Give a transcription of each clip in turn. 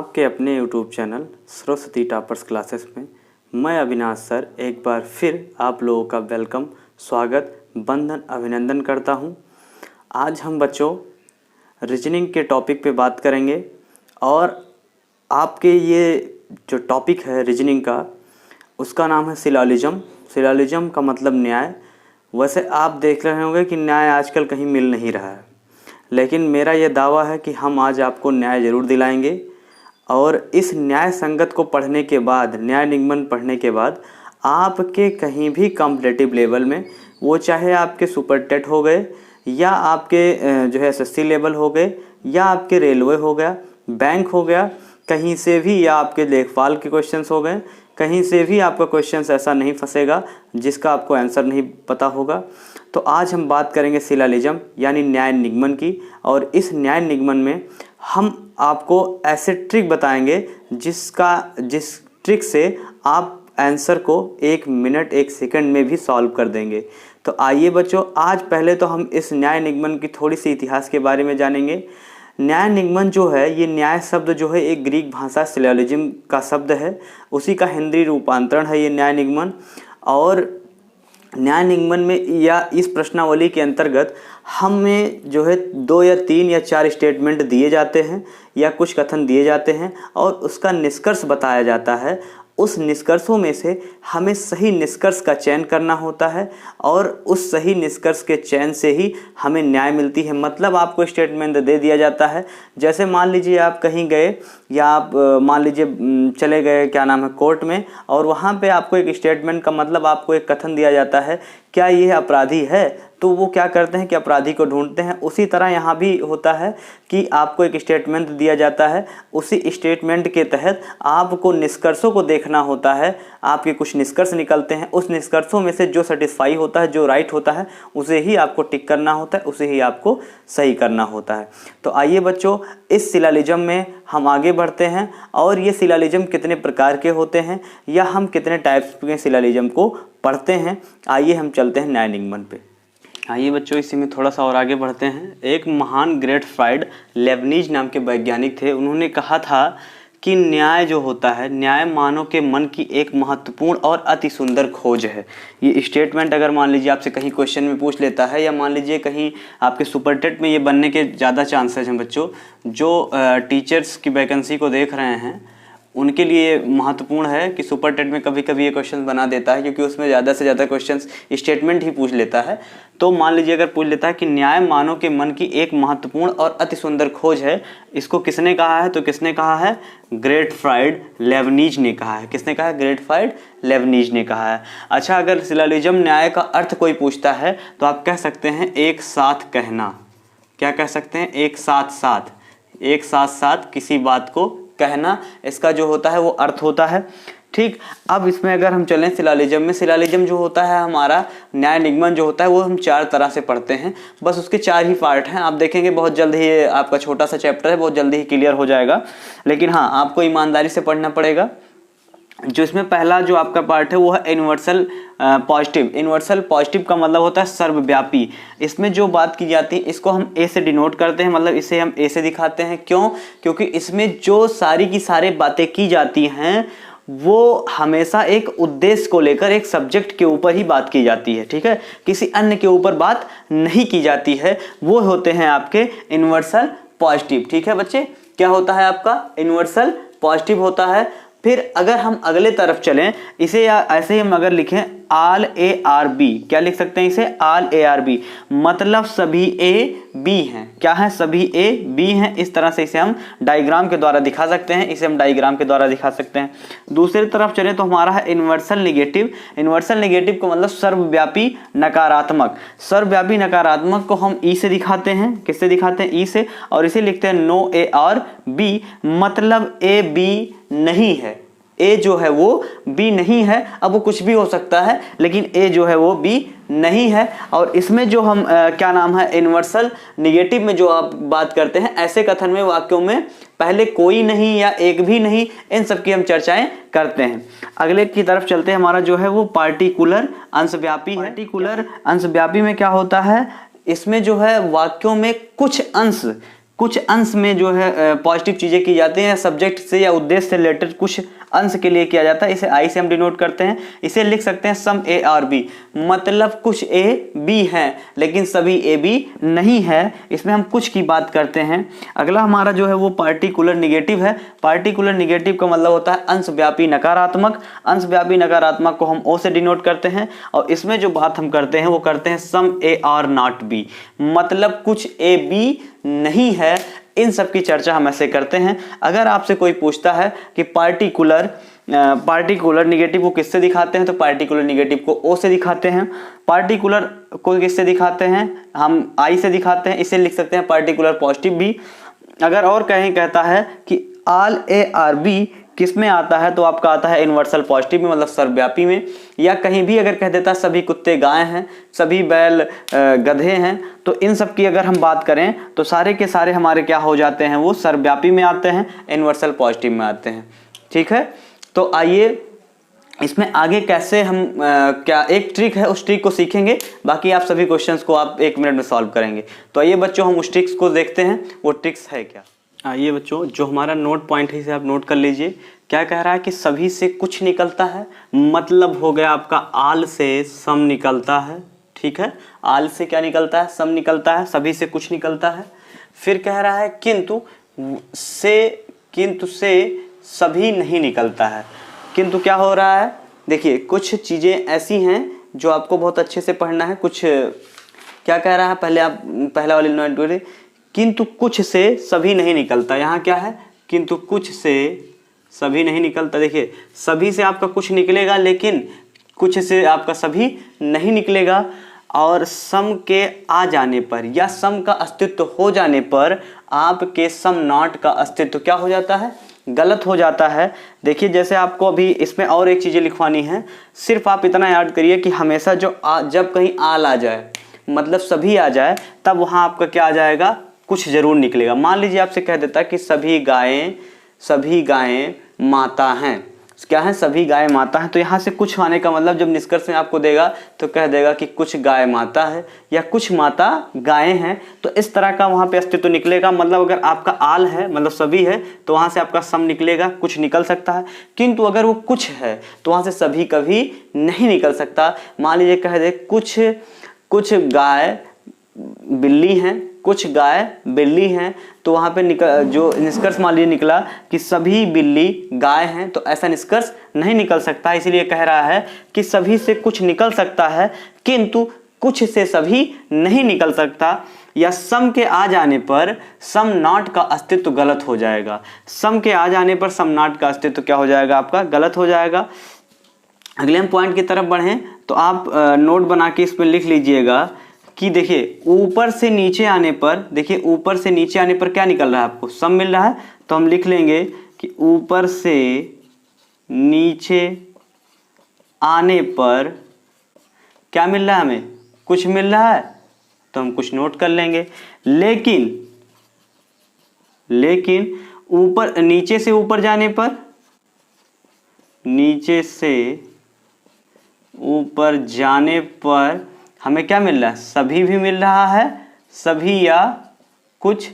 आपके अपने YouTube channel Saraswati toppers classes में मैं अविनाश सर एक बार फिर आप लोगों का वेलकम, स्वागत, वंदन, अभिनंदन करता हूं। आज हम बच्चों रीजनिंग के टॉपिक पे बात करेंगे और आपके ये जो टॉपिक है रीजनिंग का उसका नाम है सिलोजिज्म। सिलोजिज्म का मतलब न्याय। वैसे आप देख रहे होंगे कि न्याय आजकल कहीं मिल नहीं रहा है, लेकिन मेरा यह दावा है कि हम आज आपको न्याय ज़रूर दिलाएंगे। और इस न्याय संगत को पढ़ने के बाद, न्याय निगमन पढ़ने के बाद आपके कहीं भी कॉम्पिटिटिव लेवल में, वो चाहे आपके सुपर टेट हो गए या आपके जो है एसएससी लेवल हो गए या आपके रेलवे हो गया, बैंक हो गया, कहीं से भी, या आपके लेखपाल के क्वेश्चंस हो गए, कहीं से भी आपका क्वेश्चंस ऐसा नहीं फंसेगा जिसका आपको आंसर नहीं पता होगा। तो आज हम बात करेंगे सिलोजिज्म यानी न्याय निगमन की। और इस न्याय निगमन में हम आपको ऐसे ट्रिक बताएंगे जिस ट्रिक से आप आंसर को 1 मिनट 1 सेकंड में भी सॉल्व कर देंगे। तो आइए बच्चों, आज पहले तो हम इस न्याय निगमन की थोड़ी सी इतिहास के बारे में जानेंगे। न्याय निगमन जो है, ये न्याय शब्द जो है एक ग्रीक भाषा सिलोजिज्म का शब्द है, उसी का हिंदी रूपांतरण है ये न्याय निगमन। और न्याय निगमन में या इस प्रश्नावली के अंतर्गत हमें जो है 2 या 3 या 4 स्टेटमेंट दिए जाते हैं या कुछ कथन दिए जाते हैं और उसका निष्कर्ष बताया जाता है। उस निष्कर्षों में से हमें सही निष्कर्ष का चयन करना होता है और उस सही निष्कर्ष के चयन से ही हमें न्याय मिलती है। मतलब आपको स्टेटमेंट दे दिया जाता है, जैसे मान लीजिए आप कहीं गए या आप मान लीजिए चले गए कोर्ट में, और वहाँ पे आपको एक स्टेटमेंट का मतलब आपको एक कथन दिया जाता है, क्या ये अपराधी है? तो वो क्या करते हैं कि अपराधी को ढूंढते हैं। उसी तरह यहाँ भी होता है कि आपको एक स्टेटमेंट दिया जाता है, उसी स्टेटमेंट के तहत आपको निष्कर्षों को देखना होता है। आपके कुछ निष्कर्ष निकलते हैं, उस निष्कर्षों में से जो सेटिस्फाई होता है, जो राइट होता है, उसे ही आपको टिक करना होता है, उसे ही आपको सही करना होता है। तो आइए बच्चों, इस सिलोजिज्म में हम आगे बढ़ते हैं और ये सिलोजिज्म कितने प्रकार के होते हैं या हम कितने टाइप्स के सिलोजिज्म को पढ़ते हैं। आइए हम चलते हैं न्याय निगमन पे। आइए बच्चों, इसी में थोड़ा सा और आगे बढ़ते हैं। एक महान ग्रेटफ्राइड लेबनीज नाम के वैज्ञानिक थे। उन्होंने कहा था कि न्याय जो होता है, न्याय मानव के मन की एक महत्वपूर्ण और अति सुंदर खोज है। ये स्टेटमेंट अगर मान लीजिए आपसे कहीं क्वेश्चन में पूछ लेता है या मान लीजिए कहीं आपके सुपर टेट में ये बनने के ज़्यादा चांसेस हैं बच्चों, जो टीचर्स की वैकेंसी को देख रहे हैं उनके लिए महत्वपूर्ण है कि सुपर टेट में कभी कभी ये क्वेश्चन बना देता है, क्योंकि उसमें ज़्यादा से ज़्यादा क्वेश्चंस स्टेटमेंट ही पूछ लेता है। तो मान लीजिए अगर पूछ लेता है कि न्याय मानव के मन की एक महत्वपूर्ण और अति सुंदर खोज है, इसको किसने कहा है? तो किसने कहा है? ग्रेटफ्राइड लेबनीज ने कहा है। किसने कहा है? ग्रेटफ्राइड लेबनीज ने कहा है। अच्छा, अगर सिलोजिज्म न्याय का अर्थ कोई पूछता है तो आप कह सकते हैं एक साथ कहना। क्या कह सकते हैं? एक साथ साथ किसी बात को कहना, इसका जो होता है वो अर्थ होता है। ठीक, अब इसमें अगर हम चलें सिलोजिज्म में, सिलोजिज्म जो होता है हमारा न्याय निगमन जो होता है वो हम 4 तरह से पढ़ते हैं। बस उसके 4 ही पार्ट हैं। आप देखेंगे बहुत जल्द ही, आपका छोटा सा चैप्टर है, बहुत जल्दी ही क्लियर हो जाएगा। लेकिन हाँ, आपको ईमानदारी से पढ़ना पड़ेगा। जो इसमें पहला जो आपका पार्ट है वो है यूनिवर्सल पॉजिटिव। यूनिवर्सल पॉजिटिव का मतलब होता है सर्वव्यापी। इसमें जो बात की जाती है इसको हम ए से डिनोट करते हैं, मतलब इसे हम ए से दिखाते हैं। क्यों? क्योंकि इसमें जो सारी की सारी बातें की जाती हैं वो हमेशा एक उद्देश्य को लेकर, एक सब्जेक्ट के ऊपर ही बात की जाती है। ठीक है, किसी अन्य के ऊपर बात नहीं की जाती है। वो होते हैं आपके यूनिवर्सल पॉजिटिव। ठीक है बच्चे, क्या होता है आपका? यूनिवर्सल पॉजिटिव होता है। फिर अगर हम अगले तरफ चलें, इसे या ऐसे ही हम अगर लिखें ऑल ए आर बी, क्या लिख सकते हैं इसे? ऑल ए आर बी, मतलब सभी ए बी हैं। क्या है? सभी ए बी हैं। इस तरह से इसे हम डायग्राम के द्वारा दिखा सकते हैं। इसे हम डायग्राम के द्वारा दिखा सकते हैं। दूसरी तरफ चलें तो हमारा है यूनिवर्सल नेगेटिव। यूनिवर्सल नेगेटिव का मतलब सर्वव्यापी नकारात्मक। सर्वव्यापी नकारात्मक को हम ई से दिखाते हैं। किससे दिखाते हैं? ई से। और इसे लिखते हैं नो ए और बी, मतलब ए बी नहीं है। ए जो है वो बी नहीं है। अब वो कुछ भी हो सकता है, लेकिन ए जो है वो बी नहीं है। और इसमें जो हम क्या नाम है, यूनिवर्सल नेगेटिव में जो आप बात करते हैं, ऐसे कथन में, वाक्यों में पहले कोई नहीं या एक भी नहीं, इन सब की हम चर्चाएं करते हैं। अगले की तरफ चलते हैं। हमारा जो है वो पार्टिकुलर अंशव्यापी है। पार्टिकुलर अंशव्यापी में क्या होता है? इसमें जो है वाक्यों में कुछ कुछ अंश में जो है पॉजिटिव चीज़ें की जाती हैं, सब्जेक्ट से या उद्देश्य से रिलेटेड कुछ अंश के लिए किया जाता है, इसे आई से हम डिनोट करते हैं। इसे लिख सकते हैं सम ए और बी, मतलब कुछ ए बी है लेकिन सभी ए बी नहीं है, इसमें हम कुछ की बात करते हैं। अगला हमारा जो है वो पार्टिकुलर निगेटिव है। पार्टिकुलर निगेटिव का मतलब होता है अंशव्यापी नकारात्मक। अंशव्यापी नकारात्मक को हम ओ से डिनोट करते हैं और इसमें जो बात हम करते हैं वो करते हैं सम ए आर नॉट बी, मतलब कुछ ए बी नहीं है। इन सब की चर्चा हम ऐसे करते हैं। अगर आपसे कोई पूछता है कि पार्टिकुलर निगेटिव को किससे दिखाते हैं, तो पार्टिकुलर निगेटिव को ओ से दिखाते हैं। पार्टिकुलर को किससे दिखाते हैं, हम आई से दिखाते हैं, इसे लिख सकते हैं पार्टिकुलर पॉजिटिव भी। अगर और कहीं कहता है कि ऑल ए आर बी किस में आता है, तो आपका आता है यूनिवर्सल पॉजिटिव में, मतलब सर्वव्यापी में। या कहीं भी अगर कह देता है सभी कुत्ते गाय हैं, सभी बैल गधे हैं, तो इन सब की अगर हम बात करें तो सारे के सारे हमारे क्या हो जाते हैं, वो सर्वव्यापी में आते हैं, यूनिवर्सल पॉजिटिव में आते हैं। ठीक है, तो आइए इसमें आगे कैसे हम क्या एक ट्रिक है उस ट्रिक को सीखेंगे, बाकी आप सभी क्वेश्चंस को आप 1 मिनट में सॉल्व करेंगे। तो आइए बच्चों हम उस ट्रिक्स को देखते हैं, वो ट्रिक्स है क्या। आइए बच्चों, जो हमारा नोट पॉइंट है इसे आप नोट कर लीजिए। क्या कह रहा है कि सभी से कुछ निकलता है, मतलब हो गया आपका आल से सम निकलता है। ठीक है, आल से क्या निकलता है, सम निकलता है, सभी से कुछ निकलता है। फिर कह रहा है किंतु से सभी नहीं निकलता है। किंतु क्या हो रहा है, देखिए कुछ चीज़ें ऐसी हैं जो आपको बहुत अच्छे से पढ़ना है। कुछ क्या कह रहा है, पहले आप पहला वाली नोट करें, किंतु कुछ से सभी नहीं निकलता। यहाँ क्या है, किंतु कुछ से सभी नहीं निकलता। देखिए सभी से आपका कुछ निकलेगा लेकिन कुछ से आपका सभी नहीं निकलेगा। और सम के आ जाने पर या सम का अस्तित्व हो जाने पर आपके सम नॉट का अस्तित्व क्या हो जाता है, गलत हो जाता है। देखिए जैसे आपको अभी इसमें और एक चीज़ें लिखवानी है, सिर्फ आप इतना याद करिए कि हमेशा जब कहीं आल आ जाए, मतलब सभी आ जाए, तब वहाँ आपका क्या आ जाएगा, कुछ जरूर निकलेगा। मान लीजिए आपसे कह देता कि सभी गायें माता हैं। क्या है, सभी गाय माता हैं, तो यहाँ से कुछ आने का मतलब जब निष्कर्ष में आपको देगा तो कह देगा कि कुछ गाय माता है या कुछ माता गायें हैं। तो इस तरह का वहाँ पे अस्तित्व निकलेगा। मतलब अगर आपका आल है, मतलब सभी है, तो वहाँ से आपका सम निकलेगा, कुछ निकल सकता है। किंतु अगर वो कुछ है तो वहाँ से सभी कभी नहीं निकल सकता। मान लीजिए कह दे कुछ गाय बिल्ली हैं, कुछ गाय बिल्ली हैं, तो वहाँ पे जो निष्कर्ष मान लीजिए निकला कि सभी बिल्ली गाय हैं, तो ऐसा निष्कर्ष नहीं निकल सकता। इसीलिए कह रहा है कि सभी से कुछ निकल सकता है किंतु कुछ से सभी नहीं निकल सकता। या सम के आ जाने पर सम नॉट का अस्तित्व गलत हो जाएगा। सम के आ जाने पर सम नॉट का अस्तित्व क्या हो जाएगा, आपका गलत हो जाएगा। अगले हम पॉइंट की तरफ बढ़ें तो आप नोट बना के इसमें लिख लीजिएगा कि देखिए ऊपर से नीचे आने पर, देखिए ऊपर से नीचे आने पर क्या निकल रहा है, आपको सम मिल रहा है। तो हम लिख लेंगे कि ऊपर से नीचे आने पर क्या मिल रहा है, हमें कुछ मिल रहा है, तो हम कुछ नोट कर लेंगे। लेकिन ऊपर नीचे से ऊपर जाने पर, नीचे से ऊपर जाने पर हमें क्या मिल रहा है, सभी भी मिल रहा है, सभी या कुछ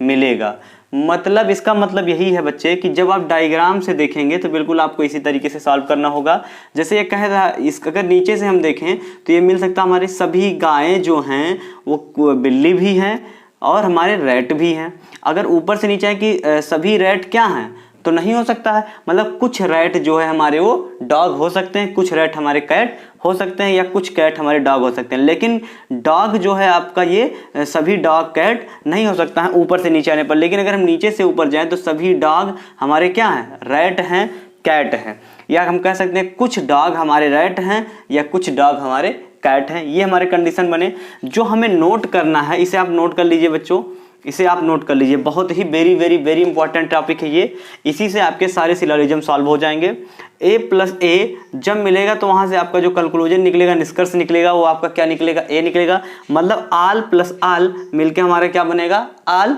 मिलेगा। मतलब इसका मतलब यही है बच्चे कि जब आप डायग्राम से देखेंगे तो बिल्कुल आपको इसी तरीके से सॉल्व करना होगा। जैसे ये कह रहा है, इसका अगर नीचे से हम देखें तो ये मिल सकता है हमारे सभी गायें जो हैं वो बिल्ली भी हैं और हमारे रैट भी हैं। अगर ऊपर से नीचे है कि सभी रैट क्या हैं, तो नहीं हो सकता है। मतलब कुछ रैट जो है हमारे वो डॉग हो सकते हैं, कुछ रैट हमारे कैट हो सकते हैं, या कुछ कैट हमारे डॉग हो सकते हैं। लेकिन डॉग जो है आपका ये सभी डॉग कैट नहीं हो सकता है ऊपर से नीचे आने पर। लेकिन अगर हम नीचे से ऊपर जाएं तो सभी डॉग हमारे क्या हैं, रैट हैं, कैट हैं। या हम कह सकते हैं कुछ डॉग हमारे रैट हैं या कुछ डॉग हमारे कैट हैं। ये हमारे कंडीशन बने। जो हमें नोट करना है इसे आप नोट कर लीजिए बच्चों, इसे आप नोट कर लीजिए। बहुत ही very very very important topic है ये। इसी से आपके सारे सिलोजिज्म सॉल्व हो जाएंगे। a प्लस ए जब मिलेगा तो वहां से आपका जो कंक्लूजन निकलेगा, निष्कर्ष निकलेगा, वो आपका क्या निकलेगा, a निकलेगा। मतलब आल प्लस आल मिलके हमारा क्या बनेगा, आल।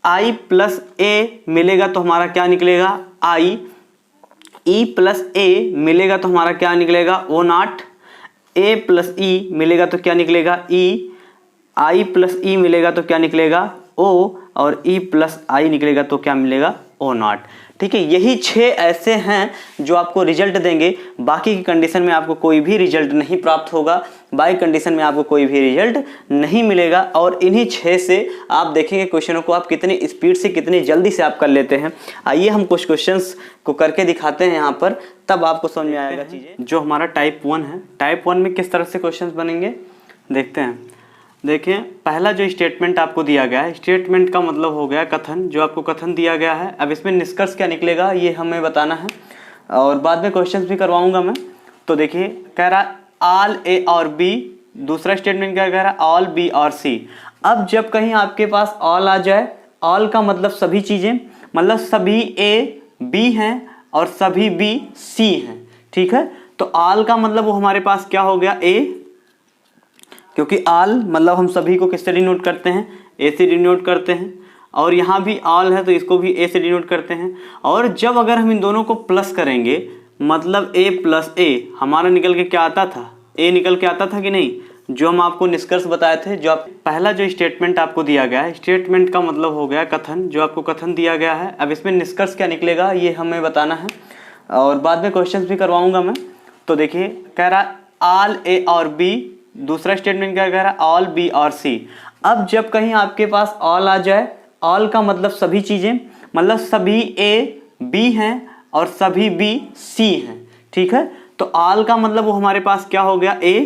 i प्लस ए मिलेगा तो हमारा क्या निकलेगा, i। e प्लस ए मिलेगा तो हमारा क्या निकलेगा, ओ नॉट। a प्लस ई मिलेगा तो क्या निकलेगा, e। i प्लस ई मिलेगा तो क्या निकलेगा, ओ। और ई प्लस आई निकलेगा तो क्या मिलेगा, ओ नॉट। ठीक है, यही 6 ऐसे हैं जो आपको रिजल्ट देंगे। बाकी की कंडीशन में आपको कोई भी रिजल्ट नहीं प्राप्त होगा, बाई कंडीशन में आपको कोई भी रिजल्ट नहीं मिलेगा। और इन्हीं 6 से आप देखेंगे क्वेश्चनों को आप कितनी स्पीड से कितनी जल्दी से आप कर लेते हैं। आइए हम कुछ क्वेश्चंस को करके दिखाते हैं यहाँ पर, तब आपको समझ में आएगा चीज़ें। जो हमारा टाइप 1 है, टाइप 1 में किस तरह से क्वेश्चन बनेंगे देखते हैं। देखिए, पहला जो स्टेटमेंट आपको दिया गया है, स्टेटमेंट का मतलब हो गया कथन, जो आपको कथन दिया गया है। अब इसमें निष्कर्ष क्या निकलेगा ये हमें बताना है, और बाद में क्वेश्चंस भी करवाऊंगा मैं। तो देखिए, कह रहा ऑल ए और बी, दूसरा स्टेटमेंट क्या कह रहा है, ऑल बी और सी। अब जब कहीं आपके पास ऑल आ जाए, ऑल का मतलब सभी चीज़ें, मतलब सभी ए बी हैं और सभी बी सी हैं। ठीक है, तो ऑल का मतलब वो हमारे पास क्या हो गया, ए, क्योंकि ऑल मतलब हम सभी को किससे डिनोट करते हैं, ए से डिनोट करते हैं। और यहाँ भी ऑल है तो इसको भी ए से डिनोट करते हैं। और जब अगर हम इन दोनों को प्लस करेंगे, मतलब ए प्लस ए, हमारा निकल के क्या आता था, ए निकल के आता था कि नहीं, जो हम आपको निष्कर्ष बताए थे। जो आप पहला जो स्टेटमेंट आपको दिया गया है, स्टेटमेंट का मतलब हो गया कथन, जो आपको कथन दिया गया है। अब इसमें निष्कर्ष क्या निकलेगा ये हमें बताना है, और बाद में क्वेश्चन भी करवाऊंगा मैं। तो देखिए, कह रहा ऑल ए और बी, दूसरा स्टेटमेंट क्या कह रहा है, ऑल बी और सी। अब जब कहीं आपके पास ऑल आ जाए, ऑल का मतलब सभी चीज़ें, मतलब सभी ए बी हैं और सभी बी सी हैं। ठीक है, तो ऑल का मतलब वो हमारे पास क्या हो गया, ए,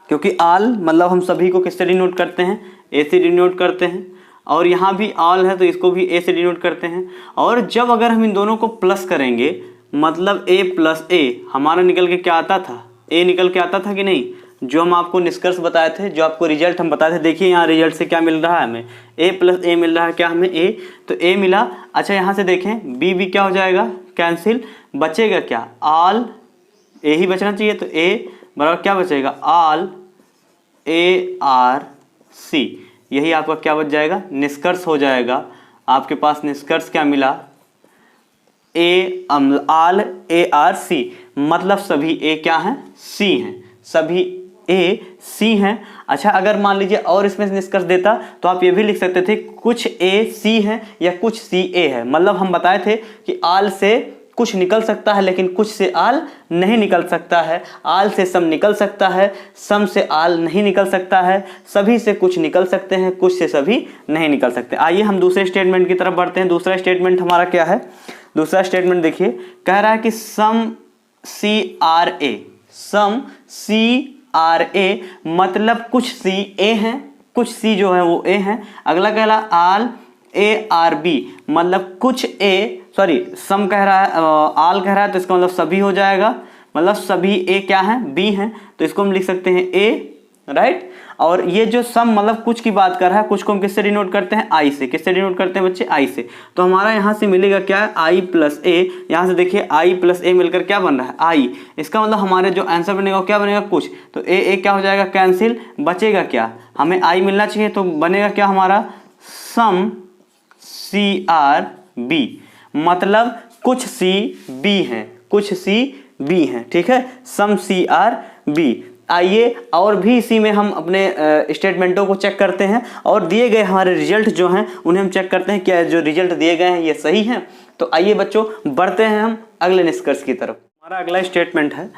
क्योंकि ऑल मतलब हम सभी को किससे डिनोट करते हैं, ए से डिनोट करते हैं। और यहाँ भी ऑल है तो इसको भी ए से डिनोट करते हैं। और जब अगर हम इन दोनों को प्लस करेंगे, मतलब ए प्लस ए, हमारा निकल के क्या आता था, ए निकल के आता था कि नहीं, जो हम आपको निष्कर्ष बताए थे, जो आपको रिजल्ट हम बताए थे। देखिए यहाँ रिजल्ट से क्या मिल रहा है हमें, ए प्लस ए मिल रहा है, क्या हमें ए, तो ए मिला। अच्छा, यहाँ से देखें बी भी क्या हो जाएगा, कैंसिल, बचेगा क्या, ऑल, ए ही बचना चाहिए, तो ए बराबर क्या बचेगा, ऑल ए आर सी। यही आपका क्या बच जाएगा, निष्कर्ष हो जाएगा। आपके पास निष्कर्ष क्या मिला, ए ऑल ए आर सी, मतलब सभी ए क्या हैं, सी हैं, सभी ए सी हैं। अच्छा, अगर मान लीजिए और इसमें निष्कर्ष देता तो आप ये भी लिख सकते थे कुछ ए सी है या कुछ सी ए है। मतलब हम बताए थे कि आल से कुछ निकल सकता है लेकिन कुछ से आल नहीं निकल सकता है, आल से सम निकल सकता है, सम से आल नहीं निकल सकता है, सभी से कुछ निकल सकते हैं, कुछ से सभी नहीं निकल सकते। आइए हम दूसरे स्टेटमेंट की तरफ बढ़ते हैं। दूसरा स्टेटमेंट हमारा क्या है, दूसरा स्टेटमेंट देखिए, कह रहा है कि सम C R A, some C R A, मतलब कुछ सी ए हैं, कुछ सी जो है वो ए हैं। अगला कह रहा है आल ए आर बी, मतलब कुछ ए, सॉरी सम कह रहा है, आल कह रहा है तो इसका मतलब सभी हो जाएगा, मतलब सभी ए क्या हैं, बी हैं, तो इसको हम लिख सकते हैं ए, राइट। और ये जो सम मतलब कुछ की बात कर रहा है, कुछ को हम किससे डिनोट करते हैं, आई से। किससे डिनोट करते हैं बच्चे, आई से। तो हमारा यहाँ से मिलेगा क्या, आई प्लस ए। यहाँ से देखिए आई प्लस ए मिलकर क्या बन रहा है, आई। इसका मतलब हमारे जो आंसर बनेगा क्या बनेगा, कुछ। तो ए क्या हो जाएगा, कैंसिल, बचेगा क्या, हमें आई मिलना चाहिए, तो बनेगा क्या हमारा, सम सी आर बी, मतलब कुछ सी बी हैं, कुछ सी बी हैं। ठीक है, सम सी आर बी। आइए और भी इसी में हम अपने स्टेटमेंटों को चेक करते हैं, और दिए गए हमारे रिजल्ट जो हैं उन्हें हम चेक करते हैं क्या जो रिजल्ट दिए गए हैं ये सही हैं। तो आइए बच्चों बढ़ते हैं हम अगले निष्कर्ष की तरफ। हमारा अगला स्टेटमेंट है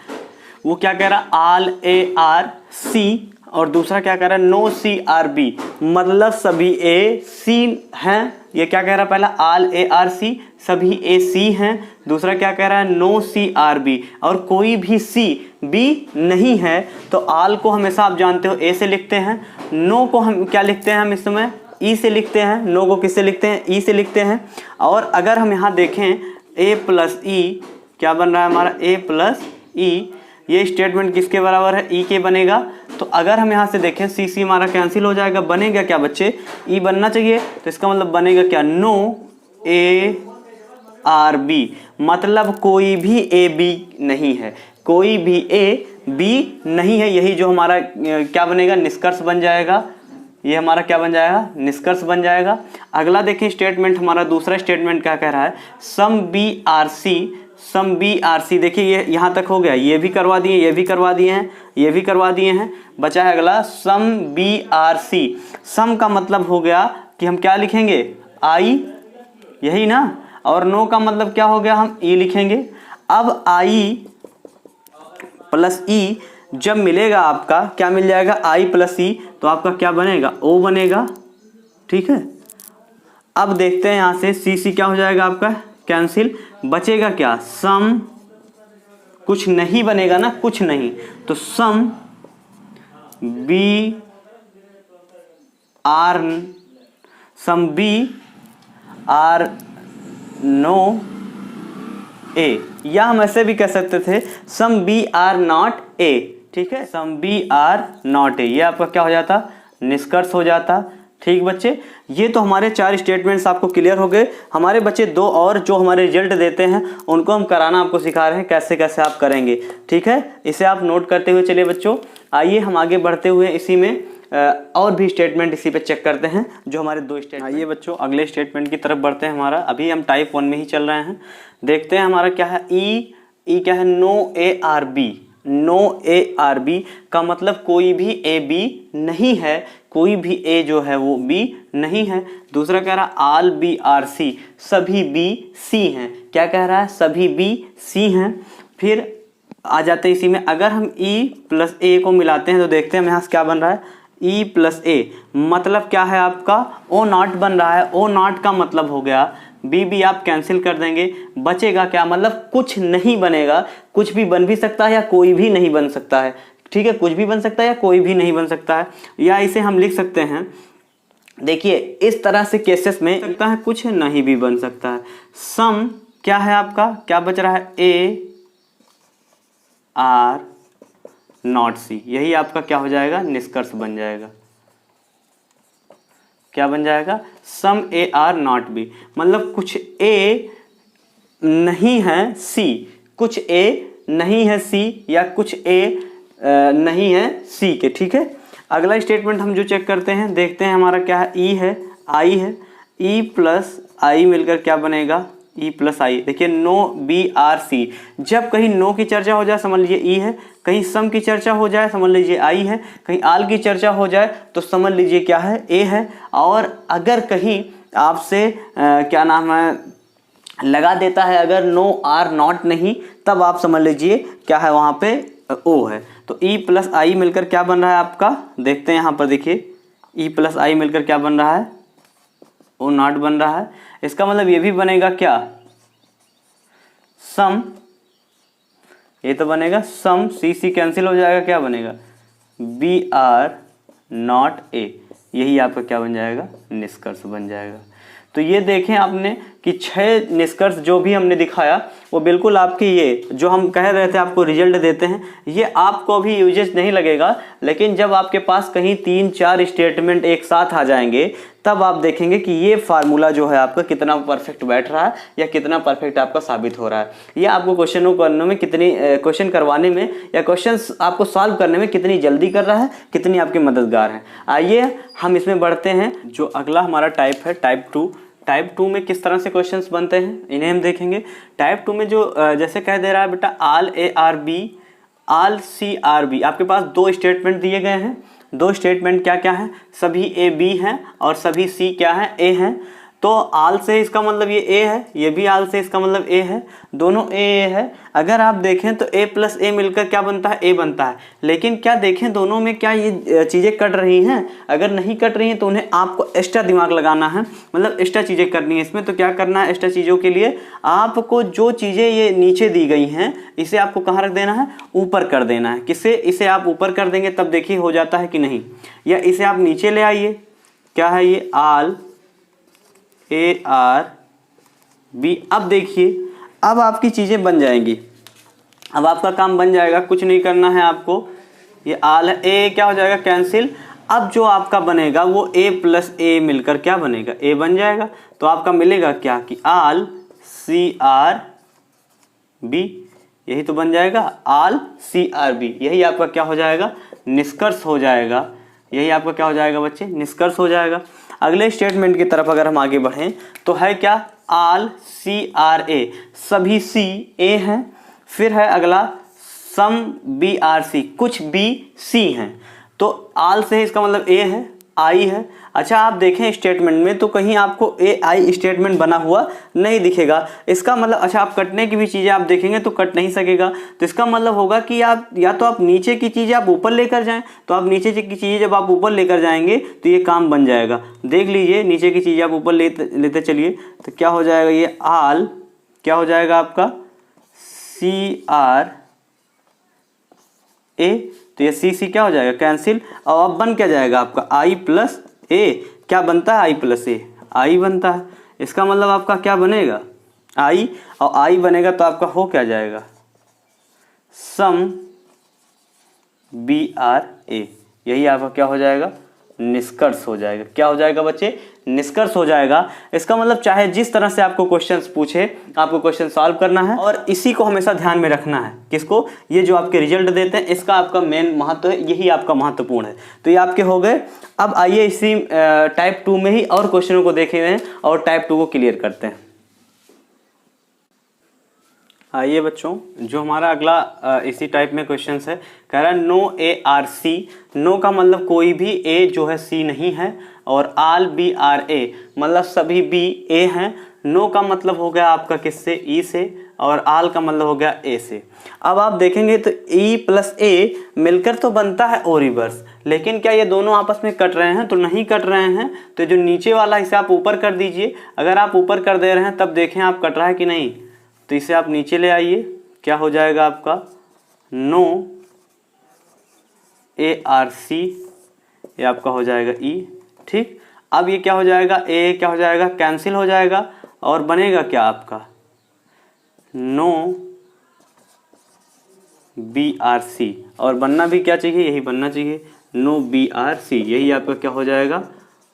वो क्या कह रहा है, आल ए आर सी, और दूसरा क्या कह रहा है, नो सी आर बी, मतलब सभी ए सी हैं। ये क्या कह रहा है, पहला आल ए आर सी, सभी ए सी हैं। दूसरा क्या कह रहा है, नो सी आर बी, और कोई भी सी बी नहीं है। तो आल को हमेशा आप जानते हो ए से लिखते हैं, नो को हम क्या लिखते हैं, हम इस समय ई से लिखते हैं, नो को किससे लिखते हैं, ई से लिखते हैं। और अगर हम यहाँ देखें ए प्लस ई क्या बन रहा है हमारा, ए प्लस ई, ये स्टेटमेंट किसके बराबर है, ई के बनेगा। तो अगर हम यहाँ से देखें सी सी हमारा कैंसिल हो जाएगा, बनेगा क्या बच्चे, ई बनना चाहिए, तो इसका मतलब बनेगा क्या, नो ए आर बी, मतलब कोई भी ए बी नहीं है, कोई भी ए बी नहीं है। यही जो हमारा क्या बनेगा, निष्कर्ष बन जाएगा। ये हमारा क्या बन जाएगा, निष्कर्ष बन जाएगा। अगला देखिए स्टेटमेंट हमारा दूसरा स्टेटमेंट क्या कह रहा है, some B are C, some B are C. देखिए ये यहाँ तक हो गया, ये भी करवा दिए, ये भी करवा दिए हैं, ये भी करवा दिए हैं, बचा है अगला सम बी आर सी। सम का मतलब हो गया कि हम क्या लिखेंगे, आई, यही ना, और नो का मतलब क्या हो गया, हम ई लिखेंगे। अब आई प्लस ई जब मिलेगा आपका, क्या मिल जाएगा, आई प्लस ई, तो आपका क्या बनेगा, ओ बनेगा, ठीक है। अब देखते हैं यहाँ से सी सी क्या हो जाएगा आपका, कैंसिल, बचेगा क्या, सम, कुछ नहीं बनेगा ना, कुछ नहीं, तो some B are, some B are no A, या हम ऐसे भी कह सकते थे some B are not A, ठीक है, some B are not A, ये आपका क्या हो जाता, निष्कर्ष हो जाता। ठीक बच्चे, ये तो हमारे 4 स्टेटमेंट्स आपको क्लियर हो गए। हमारे बच्चे 2 और जो हमारे रिजल्ट देते हैं उनको हम कराना आपको सिखा रहे हैं, कैसे कैसे आप करेंगे, ठीक है। इसे आप नोट करते हुए चलिए बच्चों। आइए हम आगे बढ़ते हुए इसी में और भी स्टेटमेंट इसी पे चेक करते हैं, जो हमारे 2 स्टेटमेंट। आइए बच्चों अगले स्टेटमेंट की तरफ बढ़ते हैं। हमारा अभी हम टाइप 1 में ही चल रहे हैं। देखते हैं हमारा क्या है, ई क्या है, no A are B. No A are B का मतलब कोई भी ए बी नहीं है, कोई भी ए जो है वो बी नहीं है। दूसरा कह रहा है आल बी आर सी, सभी बी सी हैं। क्या कह रहा है, सभी बी सी हैं। फिर आ जाते हैं इसी में, अगर हम ई प्लस ए को मिलाते हैं तो देखते हैं यहाँ से क्या बन रहा है, ई प्लस ए, मतलब क्या है आपका, ओ नॉट बन रहा है। ओ नॉट का मतलब हो गया, बी भी आप कैंसिल कर देंगे, बचेगा क्या, मतलब कुछ नहीं बनेगा। कुछ भी बन भी सकता है या कोई भी नहीं बन सकता है, ठीक है, कुछ भी बन सकता है या कोई भी नहीं बन सकता है। या इसे हम लिख सकते हैं, देखिए इस तरह से केसेस में सकता है, कुछ नहीं भी बन सकता है। सम क्या है आपका, क्या बच रहा है, ए आर नॉट सी, यही आपका क्या हो जाएगा, निष्कर्ष बन जाएगा। क्या बन जाएगा, सम ए आर नॉट बी, मतलब कुछ ए नहीं है सी, कुछ ए नहीं है सी, या कुछ ए नहीं है सी के, ठीक है। अगला स्टेटमेंट हम जो चेक करते हैं, देखते हैं हमारा क्या है, ई है, आई है, ई प्लस आई मिलकर क्या बनेगा, ई प्लस आई। देखिए नो बी आर सी, जब कहीं नो की चर्चा हो जाए समझ लीजिए ई है, कहीं सम की चर्चा हो जाए समझ लीजिए आई है, कहीं आल की चर्चा हो जाए तो समझ लीजिए क्या है, ए है। और अगर कहीं आपसे क्या नाम है लगा देता है, अगर नो आर नॉट नहीं, तब आप समझ लीजिए क्या है, वहाँ पे ओ है। तो ई प्लस आई मिलकर क्या बन रहा है आपका, देखते हैं यहाँ पर, देखिए ई प्लस आई मिलकर क्या बन रहा है, ओ नॉट बन रहा है। इसका मतलब ये भी बनेगा क्या, सम, ये तो बनेगा सम, सी सी कैंसिल हो जाएगा, क्या बनेगा, बी आर नॉट ए, यही आपका क्या बन जाएगा, निष्कर्ष बन जाएगा। तो ये देखें आपने कि 6 निष्कर्ष जो भी हमने दिखाया वो बिल्कुल आपके, ये जो हम कह रहे थे आपको रिजल्ट देते हैं, ये आपको अभी यूजेस नहीं लगेगा, लेकिन जब आपके पास कहीं 3-4 स्टेटमेंट एक साथ आ जाएंगे तब आप देखेंगे कि ये फार्मूला जो है आपका कितना परफेक्ट बैठ रहा है या कितना परफेक्ट आपका साबित हो रहा है। ये आपको क्वेश्चनों करने में कितनी, क्वेश्चन करवाने में या क्वेश्चन आपको सॉल्व करने में कितनी जल्दी कर रहा है, कितनी आपके मददगार है। आइए हम इसमें बढ़ते हैं। जो अगला हमारा टाइप है, टाइप 2। टाइप 2 में किस तरह से क्वेश्चंस बनते हैं इन्हें हम देखेंगे। टाइप 2 में जो जैसे कह दे रहा है बेटा, all A are B, all C are B, आपके पास 2 स्टेटमेंट दिए गए हैं। 2 स्टेटमेंट क्या क्या है, सभी ए बी हैं और सभी सी क्या है, ए हैं। तो आल से इसका मतलब ये ए है, ये भी आल से इसका मतलब ए है, दोनों ए है। अगर आप देखें तो ए प्लस ए मिलकर क्या बनता है, ए बनता है। लेकिन क्या देखें दोनों में क्या ये चीज़ें कट रही हैं, अगर नहीं कट रही हैं तो उन्हें आपको एक्स्ट्रा दिमाग लगाना है, मतलब एक्स्ट्रा चीज़ें करनी है इसमें। तो क्या करना है, एक्स्ट्रा चीज़ों के लिए आपको जो चीज़ें ये नीचे दी गई हैं इसे आपको कहाँ रख देना है, ऊपर कर देना है। किसे, इसे आप ऊपर कर देंगे तब देखिए हो जाता है कि नहीं, या इसे आप नीचे ले आइए, क्या है ये, आल ए आर बी। अब देखिए अब आपकी चीज़ें बन जाएंगी, अब आपका काम बन जाएगा, कुछ नहीं करना है आपको। ये आल है, ए क्या हो जाएगा, कैंसिल। अब जो आपका बनेगा वो ए प्लस ए मिलकर क्या बनेगा, ए बन जाएगा। तो आपका मिलेगा क्या कि आल सी आर बी, यही तो बन जाएगा, आल सी आर बी, यही आपका क्या हो जाएगा, निष्कर्ष हो जाएगा। यही आपका क्या हो जाएगा बच्चे, निष्कर्ष हो जाएगा। अगले स्टेटमेंट की तरफ अगर हम आगे बढ़ें तो है क्या, आल सी आर ए, सभी सी ए हैं। फिर है अगला सम बी आर सी, कुछ बी सी हैं। तो आल से इसका मतलब ए है, आई है। अच्छा आप देखें स्टेटमेंट में तो कहीं आपको ए आई स्टेटमेंट बना हुआ नहीं दिखेगा। इसका मतलब अच्छा आप कटने की भी चीज़ें आप देखेंगे तो कट नहीं सकेगा, तो इसका मतलब होगा कि आप या तो आप नीचे की चीज़ें आप ऊपर लेकर जाएं, तो आप नीचे की चीज़ें जब आप ऊपर लेकर जाएंगे तो ये काम बन जाएगा। देख लीजिए नीचे की चीज़ें आप ऊपर लेते चलिए तो क्या हो जाएगा, ये आल क्या हो जाएगा आपका CR A, तो ये C क्या हो जाएगा कैंसिल, और अब बन क्या जाएगा आपका I प्लस A। क्या बनता है I प्लस A, I बनता है। इसका मतलब आपका क्या बनेगा I, और I बनेगा तो आपका हो क्या जाएगा सम BRA। यही आपका क्या हो जाएगा निष्कर्ष हो जाएगा। क्या हो जाएगा बच्चे, निष्कर्ष हो जाएगा। इसका मतलब चाहे जिस तरह से आपको क्वेश्चंस पूछे आपको क्वेश्चन सॉल्व करना है, और इसी को हमेशा ध्यान में रखना है। किसको, ये जो आपके रिजल्ट देते हैं इसका आपका मेन महत्व है, यही आपका महत्वपूर्ण है। तो ये आपके हो गए। अब आइए इसी टाइप 2 में ही और क्वेश्चनों को देखे हैं और टाइप 2 को क्लियर करते हैं। आइए बच्चों, जो हमारा अगला इसी टाइप में क्वेश्चन है, कह रहा है no A are C. No का मतलब कोई भी ए जो है सी नहीं है, और आल बी आर ए मतलब सभी बी ए हैं। नो का मतलब हो गया आपका किससे, ई से, और आल का मतलब हो गया ए से। अब आप देखेंगे तो ई प्लस ए मिलकर तो बनता है ओ रिवर्स, लेकिन क्या ये दोनों आपस में कट रहे हैं, तो नहीं कट रहे हैं। तो जो नीचे वाला इसे आप ऊपर कर दीजिए। अगर आप ऊपर कर दे रहे हैं तब देखें आप कट रहा है कि नहीं, तो इसे आप नीचे ले आइए। क्या हो जाएगा आपका नो ए आर सी, ये आपका हो जाएगा ई। ठीक, अब ये क्या हो जाएगा, ए क्या हो जाएगा कैंसिल हो जाएगा, और बनेगा क्या आपका नो बी आर सी, और बनना भी क्या चाहिए, यही बनना चाहिए नो बी आर सी। यही आपका क्या हो जाएगा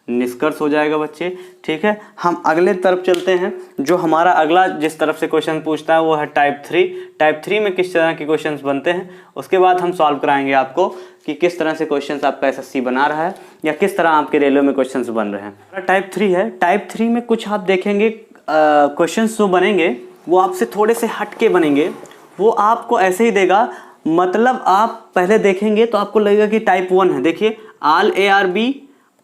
निष्कर्ष हो जाएगा बच्चे। ठीक है, हम अगले तरफ चलते हैं। जो हमारा अगला जिस तरफ से क्वेश्चन पूछता है वो है टाइप 3। टाइप 3 में किस तरह के क्वेश्चंस बनते हैं उसके बाद हम सॉल्व कराएंगे आपको कि किस तरह से क्वेश्चंस आपका एसएससी बना रहा है या किस तरह आपके रेलवे में क्वेश्चंस बन रहे हैं। टाइप 3 है। टाइप 3 में कुछ आप देखेंगे क्वेश्चंस जो बनेंगे वो आपसे थोड़े से हट के बनेंगे। वो आपको ऐसे ही देगा, मतलब आप पहले देखेंगे तो आपको लगेगा कि टाइप 1 है। देखिए all A are B,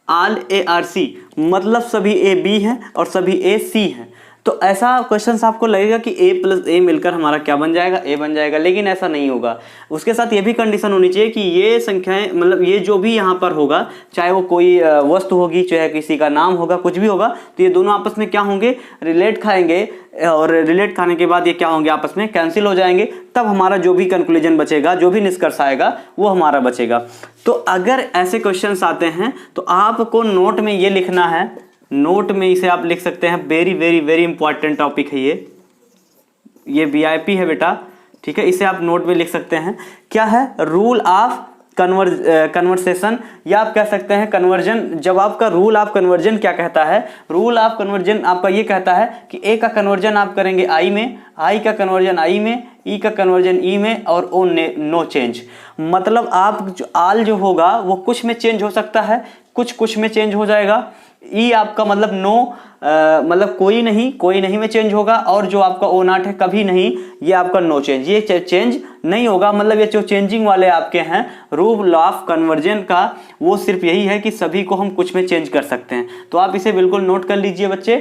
all A are C मतलब सभी ए बी हैं और सभी ए सी हैं। तो ऐसा क्वेश्चन आपको लगेगा कि ए प्लस ए मिलकर हमारा क्या बन जाएगा, ए बन जाएगा, लेकिन ऐसा नहीं होगा। उसके साथ ये भी कंडीशन होनी चाहिए कि ये संख्याएं मतलब ये जो भी यहाँ पर होगा, चाहे वो कोई वस्तु होगी चाहे किसी का नाम होगा, कुछ भी होगा, तो ये दोनों आपस में क्या होंगे रिलेट खाएंगे, और रिलेट खाने के बाद ये क्या होंगे आपस में कैंसिल हो जाएंगे। तब हमारा जो भी कंक्लूजन बचेगा, जो भी निष्कर्ष आएगा वो हमारा बचेगा। तो अगर ऐसे क्वेश्चंस आते हैं तो आपको नोट में ये लिखना है, नोट में इसे आप लिख सकते हैं, very very very important topic है ये VIP है बेटा। ठीक है, इसे आप नोट में लिख सकते हैं। क्या है, रूल ऑफ कन्वर्सेशन, या आप कह सकते हैं कन्वर्जन। जब आपका रूल ऑफ कन्वर्जन क्या कहता है, रूल ऑफ कन्वर्जन आपका ये कहता है कि ए का कन्वर्जन आप करेंगे आई में, आई का कन्वर्जन आई में, ई का कन्वर्जन ई में, और ओ नो चेंज। मतलब आप जो आल जो होगा वो कुछ में चेंज हो सकता है, कुछ में चेंज हो जाएगा। ई आपका मतलब नो मतलब कोई नहीं में चेंज होगा, और जो आपका ओ नॉट है कभी नहीं, ये आपका नो चेंज, ये चेंज नहीं होगा। मतलब ये जो चेंजिंग वाले आपके हैं रूल ऑफ कन्वर्जन का, वो सिर्फ यही है कि सभी को हम कुछ में चेंज कर सकते हैं। तो आप इसे बिल्कुल नोट कर लीजिए बच्चे।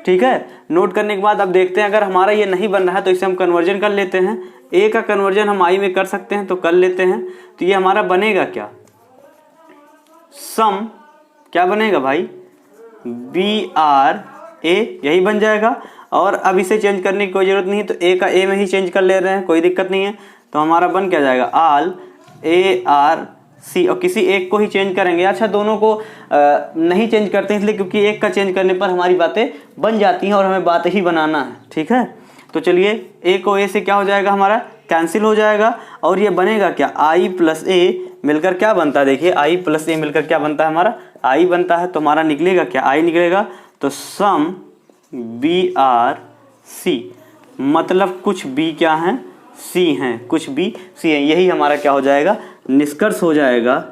ठीक है, नोट करने के बाद अब देखते हैं अगर हमारा ये नहीं बन रहा है तो इसे हम कन्वर्जन कर लेते हैं। ए का कन्वर्जन हम आई में कर सकते हैं तो कर लेते हैं। तो ये हमारा बनेगा क्या, सम क्या बनेगा भाई BRA, यही बन जाएगा। और अब इसे चेंज करने की कोई जरूरत नहीं है, तो ए का ए में ही चेंज कर ले रहे हैं, कोई दिक्कत नहीं है। तो हमारा बन क्या जाएगा आल ARC, और किसी एक को ही चेंज करेंगे। अच्छा दोनों को नहीं चेंज करते हैं इसलिए क्योंकि एक का चेंज करने पर हमारी बातें बन जाती हैं और हमें बात ही बनाना है। ठीक है, तो चलिए ए को ए से क्या हो जाएगा हमारा कैंसिल हो जाएगा, और ये बनेगा क्या I प्लस ए मिलकर क्या बनता है, देखिए I प्लस ए मिलकर क्या बनता है हमारा I बनता है। तो हमारा निकलेगा क्या, I निकलेगा। तो सम BRC मतलब कुछ B क्या हैं, C हैं, कुछ B C हैं, यही हमारा क्या हो जाएगा निष्कर्ष हो जाएगा।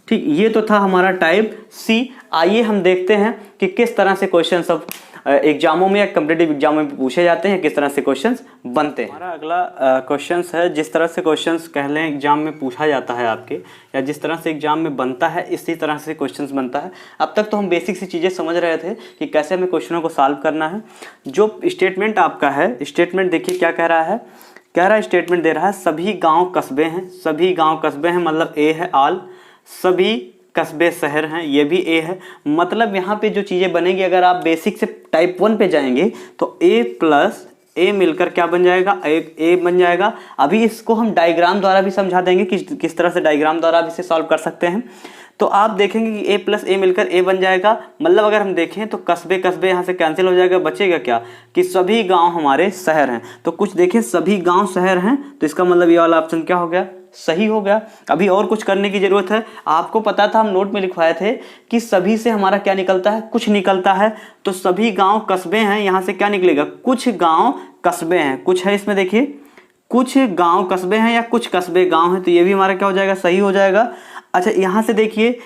ठीक, ये तो था हमारा टाइप C। आइए हम देखते हैं कि किस तरह से क्वेश्चन सब एग्जामों में या कॉम्पिटिटिव एग्जामों में पूछे जाते हैं, किस तरह से क्वेश्चंस बनते हैं। हमारा अगला क्वेश्चंस है, जिस तरह से क्वेश्चंस कह लें एग्जाम में पूछा जाता है आपके, या जिस तरह से एग्जाम में बनता है इसी तरह से क्वेश्चंस बनता है। अब तक तो हम बेसिक सी चीज़ें समझ रहे थे कि कैसे हमें क्वेश्चनों को सॉल्व करना है। जो स्टेटमेंट आपका है, स्टेटमेंट देखिए क्या कह रहा है, कह रहा है स्टेटमेंट दे रहा है सभी गाँव कस्बे हैं, सभी गाँव कस्बे हैं मतलब ए है ऑल, सभी कस्बे शहर हैं ये भी ए है। मतलब यहाँ पे जो चीज़ें बनेगी, अगर आप बेसिक से टाइप 1 पे जाएंगे तो ए प्लस ए मिलकर क्या बन जाएगा, ए बन जाएगा। अभी इसको हम डायग्राम द्वारा भी समझा देंगे कि किस तरह से डायग्राम द्वारा आप इसे सॉल्व कर सकते हैं। तो आप देखेंगे कि ए प्लस ए मिलकर ए बन जाएगा। मतलब अगर हम देखें तो कस्बे कस्बे यहाँ से कैंसिल हो जाएगा, बचेगा क्या कि सभी गांव हमारे शहर हैं। तो कुछ देखें सभी गांव शहर हैं, तो इसका मतलब ये वाला ऑप्शन क्या हो गया, सही हो गया। अभी और कुछ करने की जरूरत है। आपको पता था, हम नोट में लिखवाए थे कि सभी से हमारा क्या निकलता है, कुछ निकलता है। तो सभी गांव कस्बे हैं, यहाँ से क्या निकलेगा, कुछ गांव कस्बे हैं, कुछ है इसमें देखिए, कुछ गांव कस्बे हैं या कुछ कस्बे गांव हैं, तो ये भी हमारा क्या हो जाएगा, सही हो जाएगा। अच्छा यहाँ से देखिए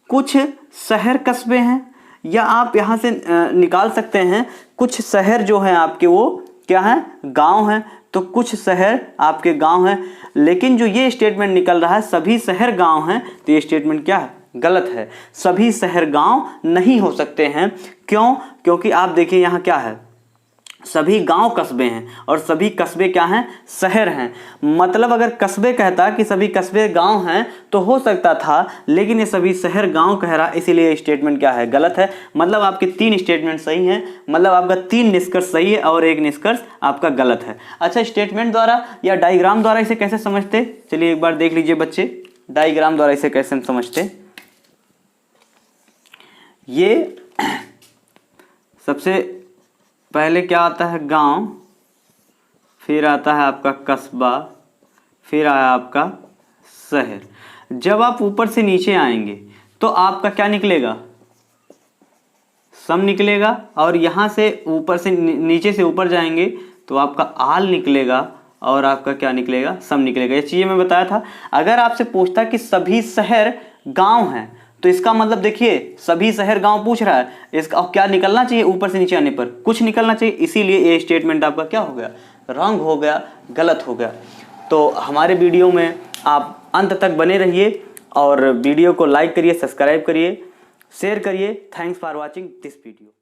कुछ शहर कस्बे हैं, या आप यहाँ से निकाल सकते हैं कुछ शहर जो है आपके वो क्या है, गांव हैं। तो कुछ शहर आपके गांव हैं, लेकिन जो ये स्टेटमेंट निकल रहा है सभी शहर गांव हैं, तो ये स्टेटमेंट क्या है, गलत है। सभी शहर गांव नहीं हो सकते हैं। क्यों, क्योंकि आप देखिए यहाँ क्या है, सभी गांव कस्बे हैं और सभी कस्बे क्या हैं, शहर हैं। मतलब अगर कस्बे कहता कि सभी कस्बे गांव हैं तो हो सकता था, लेकिन ये सभी शहर गांव कह रहा, इसीलिए स्टेटमेंट क्या है, गलत है। मतलब आपके 3 स्टेटमेंट सही हैं, मतलब आपका 3 निष्कर्ष सही है और 1 निष्कर्ष आपका गलत है। अच्छा स्टेटमेंट द्वारा या डायग्राम द्वारा इसे कैसे समझते, चलिए एक बार देख लीजिए बच्चे, डायग्राम द्वारा इसे कैसे समझते। ये सबसे पहले क्या आता है, गांव, फिर आता है आपका कस्बा, फिर आया आपका शहर। जब आप ऊपर से नीचे आएंगे तो आपका क्या निकलेगा, सम निकलेगा। और यहाँ से ऊपर से नीचे से ऊपर जाएंगे तो आपका आल निकलेगा और आपका क्या निकलेगा, सम निकलेगा। ये चीज़ें मैं बताया था। अगर आपसे पूछता कि सभी शहर गांव हैं तो इसका मतलब देखिए सभी शहर गांव पूछ रहा है, इसका क्या निकलना चाहिए, ऊपर से नीचे आने पर कुछ निकलना चाहिए। इसीलिए ये स्टेटमेंट आपका क्या हो गया, रॉन्ग हो गया, गलत हो गया। तो हमारे वीडियो में आप अंत तक बने रहिए और वीडियो को लाइक करिए, सब्सक्राइब करिए, शेयर करिए। Thanks for watching this video.